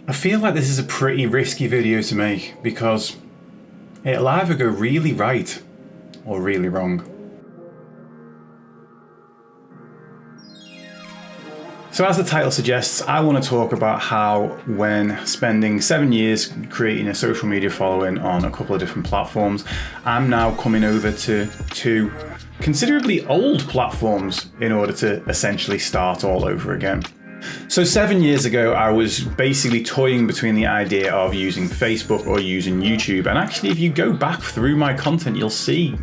I feel like this is a pretty risky video to make because it'll either go really right or really wrong. So as the title suggests, I want to talk about how when spending 7 years creating a social media following on a couple of different platforms, I'm now coming over to two considerably old platforms in order to essentially start all over again. So 7 years ago, I was basically toying between the idea of using Facebook or using YouTube. And actually, if you go back through my content, you'll see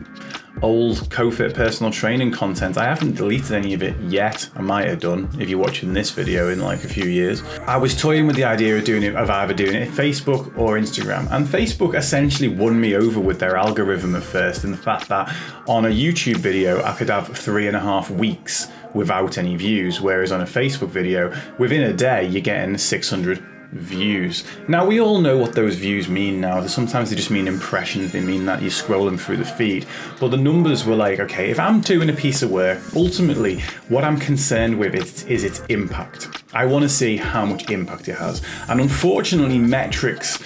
old CoFit personal training content. I haven't deleted any of it yet. I might have done if you're watching this video in like a few years. I was toying with the idea of either doing it Facebook or Instagram. And Facebook essentially won me over with their algorithm at first, and the fact that on a YouTube video, I could have 3.5 weeks without any views, whereas on a Facebook video, within a day, you're getting 600 views. Now, we all know what those views mean now. Sometimes they just mean impressions. They mean that you're scrolling through the feed. But the numbers were like, okay, if I'm doing a piece of work, ultimately, what I'm concerned with is its impact. I want to see how much impact it has. And unfortunately, metrics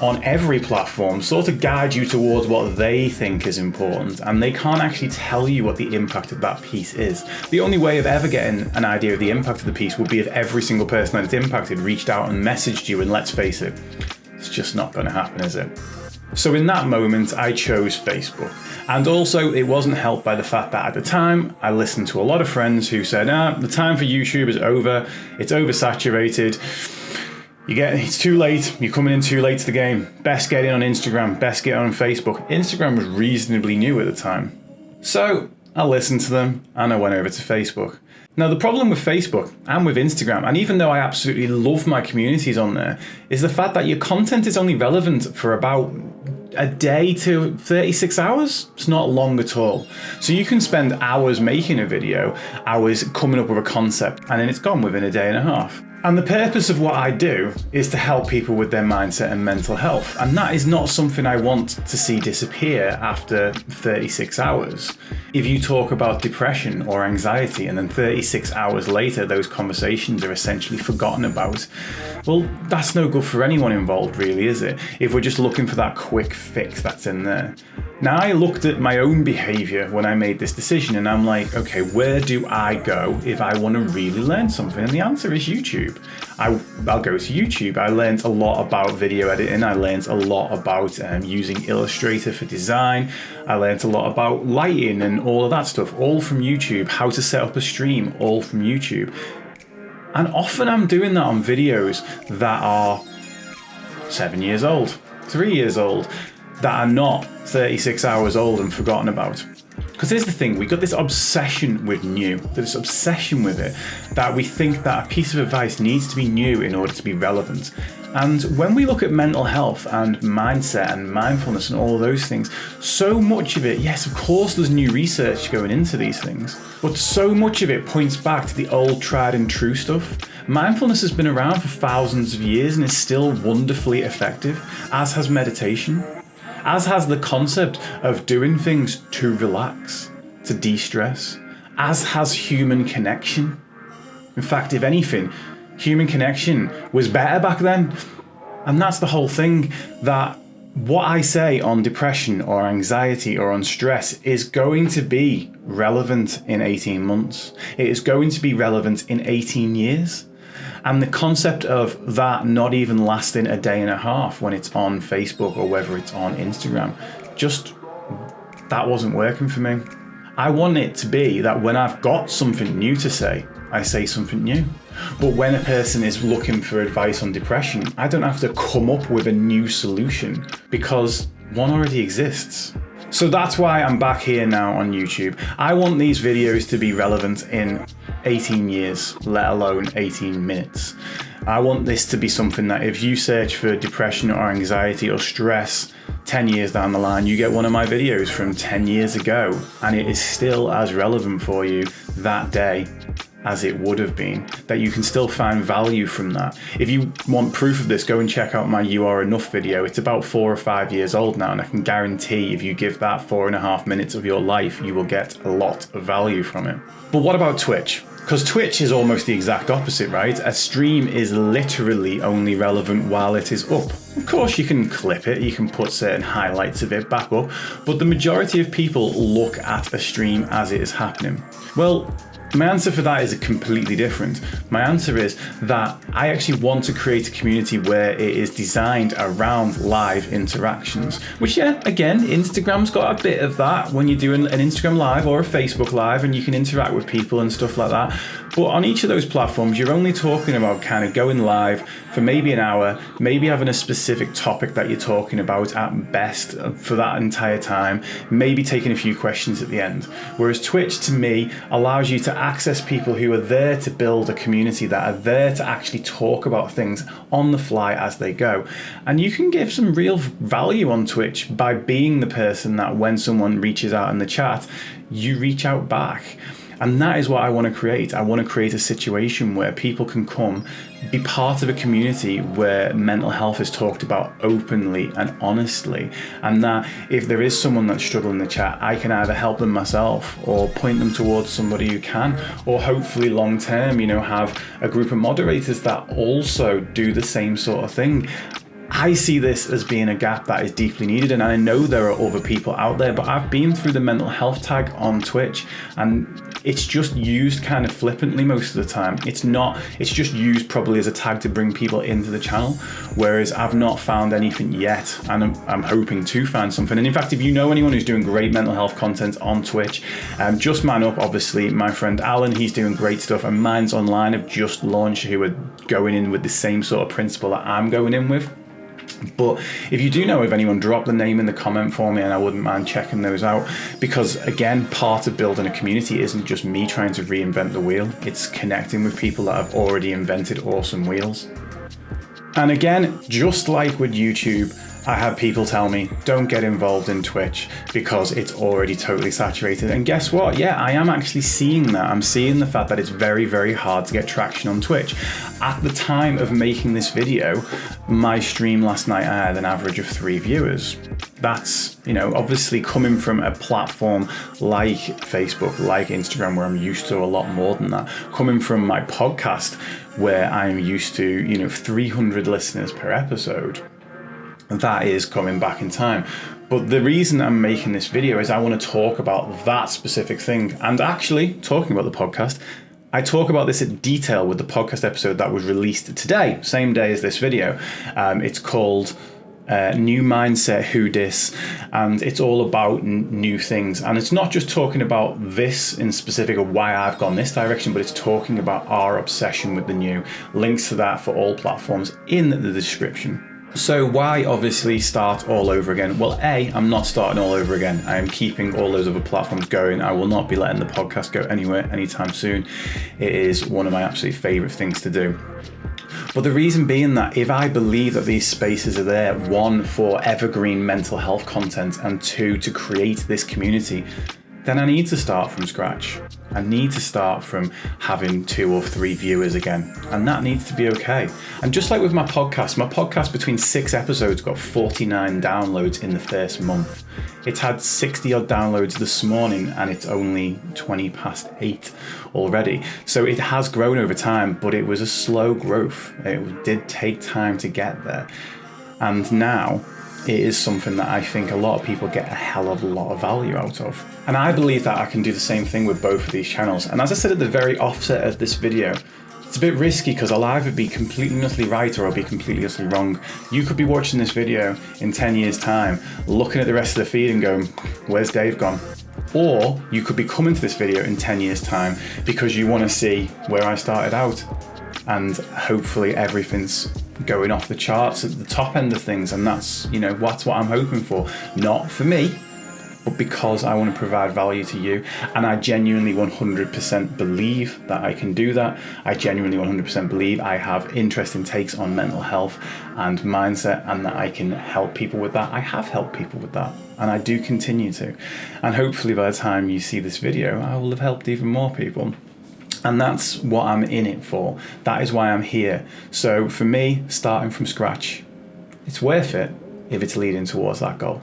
on every platform sort of guide you towards what they think is important, and they can't actually tell you what the impact of that piece is. The only way of ever getting an idea of the impact of the piece would be if every single person that it's impacted reached out and messaged you, and let's face it, it's just not going to happen, is it? So in that moment, I chose Facebook. And also, it wasn't helped by the fact that at the time, I listened to a lot of friends who said, the time for YouTube is over, it's oversaturated. It's too late, you're coming in too late to the game. Best get in on Instagram, best get on Facebook. Instagram was reasonably new at the time. So I listened to them and I went over to Facebook. Now, the problem with Facebook and with Instagram, and even though I absolutely love my communities on there, is the fact that your content is only relevant for about a day to 36 hours. It's not long at all. So you can spend hours making a video, hours coming up with a concept, and then it's gone within a day and a half. And the purpose of what I do is to help people with their mindset and mental health. And that is not something I want to see disappear after 36 hours. If you talk about depression or anxiety and then 36 hours later, those conversations are essentially forgotten about, well, that's no good for anyone involved, really, is it? If we're just looking for that quick fix that's in there. Now, I looked at my own behavior when I made this decision, and I'm like, okay, where do I go if I want to really learn something? And the answer is YouTube. I'll go to YouTube. I learned a lot about video editing. I learned a lot about using Illustrator for design. I learned a lot about lighting and all of that stuff, all from YouTube. How to set up a stream, all from YouTube. And often I'm doing that on videos that are 7 years old, 3 years old, that are not 36 hours old and forgotten about. Because here's the thing, we got this obsession with new, this obsession with it, that we think that a piece of advice needs to be new in order to be relevant. And when we look at mental health and mindset and mindfulness and all of those things, so much of it, yes, of course there's new research going into these things, but so much of it points back to the old tried and true stuff. Mindfulness has been around for thousands of years and is still wonderfully effective, as has meditation. As has the concept of doing things to relax, to de-stress, as has human connection. In fact, if anything, human connection was better back then. And that's the whole thing, that what I say on depression or anxiety or on stress is going to be relevant in 18 months. It is going to be relevant in 18 years. And the concept of that not even lasting a day and a half when it's on Facebook or whether it's on Instagram, that wasn't working for me. I want it to be that when I've got something new to say, I say something new. But when a person is looking for advice on depression, I don't have to come up with a new solution because one already exists. So that's why I'm back here now on YouTube. I want these videos to be relevant in 18 years, let alone 18 minutes. I want this to be something that if you search for depression or anxiety or stress 10 years down the line, you get one of my videos from 10 years ago and it is still as relevant for you that day as it would have been, that you can still find value from that. If you want proof of this, go and check out my You Are Enough video. It's about 4 or 5 years old now, and I can guarantee if you give that 4.5 minutes of your life, you will get a lot of value from it. But what about Twitch? Because Twitch is almost the exact opposite, right? A stream is literally only relevant while it is up. Of course, you can clip it, you can put certain highlights of it back up, but the majority of people look at a stream as it is happening. Well, my answer for that is completely different. My answer is that I actually want to create a community where it is designed around live interactions. Which, yeah, again, Instagram's got a bit of that when you're doing an Instagram live or a Facebook live and you can interact with people and stuff like that. But on each of those platforms, you're only talking about kind of going live for maybe an hour, maybe having a specific topic that you're talking about at best for that entire time, maybe taking a few questions at the end. Whereas Twitch, to me, allows you to access people who are there to build a community, that are there to actually talk about things on the fly as they go. And you can give some real value on Twitch by being the person that when someone reaches out in the chat, you reach out back. And that is what I want to create. I want to create a situation where people can come, be part of a community where mental health is talked about openly and honestly. And that if there is someone that's struggling in the chat, I can either help them myself or point them towards somebody who can, or hopefully long term, have a group of moderators that also do the same sort of thing. I see this as being a gap that is deeply needed, and I know there are other people out there, but I've been through the mental health tag on Twitch and it's just used kind of flippantly most of the time. It's just used probably as a tag to bring people into the channel, whereas I've not found anything yet, and I'm hoping to find something. And in fact, if you know anyone who's doing great mental health content on Twitch, just man up, obviously. My friend Alan, he's doing great stuff, and Minds Online have just launched, who are going in with the same sort of principle that I'm going in with. But if you do know of anyone, drop the name in the comment for me and I wouldn't mind checking those out, because again, part of building a community isn't just me trying to reinvent the wheel, it's connecting with people that have already invented awesome wheels. And again, just like with YouTube, I had people tell me, don't get involved in Twitch because it's already totally saturated. And guess what? Yeah, I am actually seeing that. I'm seeing the fact that it's very, very hard to get traction on Twitch. At the time of making this video, my stream last night, I had an average of 3 viewers. That's, obviously coming from a platform like Facebook, like Instagram, where I'm used to a lot more than that. Coming from my podcast, where I'm used to, 300 listeners per episode. That is coming back in time. But the reason I'm making this video is I want to talk about that specific thing. And actually, talking about the podcast, I talk about this in detail with the podcast episode that was released today, same day as this video. It's called New Mindset Who Dis, and it's all about new things. And it's not just talking about this in specific or why I've gone this direction, but it's talking about our obsession with the new. Links to that for all platforms in the description. So why obviously start all over again? Well, I'm not starting all over again. I am keeping all those other platforms going. I will not be letting the podcast go anywhere anytime soon. It is one of my absolute favorite things to do. But the reason being that if I believe that these spaces are there, 1, for evergreen mental health content, and 2, to create this community, then I need to start from scratch. I need to start from having 2 or 3 viewers again, and that needs to be okay. And just like with my podcast between 6 episodes got 49 downloads in the first month. It's had 60 odd downloads this morning and it's only 20 past 8 already. So it has grown over time, but it was a slow growth. It did take time to get there. And now it is something that I think a lot of people get a hell of a lot of value out of. And I believe that I can do the same thing with both of these channels. And as I said at the very offset of this video, it's a bit risky because I'll either be completely and utterly right or I'll be completely and utterly wrong. You could be watching this video in 10 years time, looking at the rest of the feed and going, where's Dave gone? Or you could be coming to this video in 10 years time because you want to see where I started out. And hopefully everything's going off the charts at the top end of things, and that's what I'm hoping for. Not for me, but because I want to provide value to you, and I genuinely 100% believe that I can do that. I genuinely 100% believe I have interesting takes on mental health and mindset, and that I can help people with that. I have helped people with that, and I do continue to. And hopefully by the time you see this video, I will have helped even more people. And that's what I'm in it for. That is why I'm here. So for me, starting from scratch, it's worth it if it's leading towards that goal.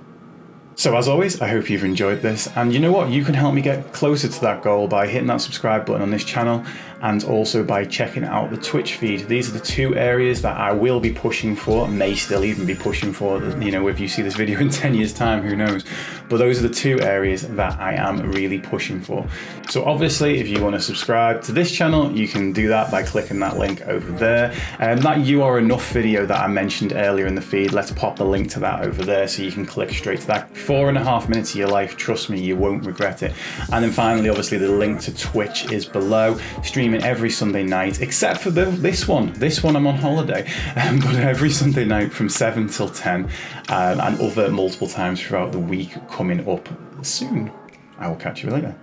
So as always, I hope you've enjoyed this, and you know what? You can help me get closer to that goal by hitting that subscribe button on this channel, and also by checking out the Twitch feed. These are the two areas that I will be pushing for, may still even be pushing for, you know, if you see this video in 10 years time, who knows? But those are the two areas that I am really pushing for. So obviously, if you want to subscribe to this channel, you can do that by clicking that link over there. And that You Are Enough video that I mentioned earlier in the feed, let's pop the link to that over there so you can click straight to that. 4.5 minutes of your life, trust me, you won't regret it. And then finally, obviously, the link to Twitch is below, streaming every Sunday night, except for this one. This one I'm on holiday, but every Sunday night from 7 till 10, and other multiple times throughout the week coming up soon. I will catch you later.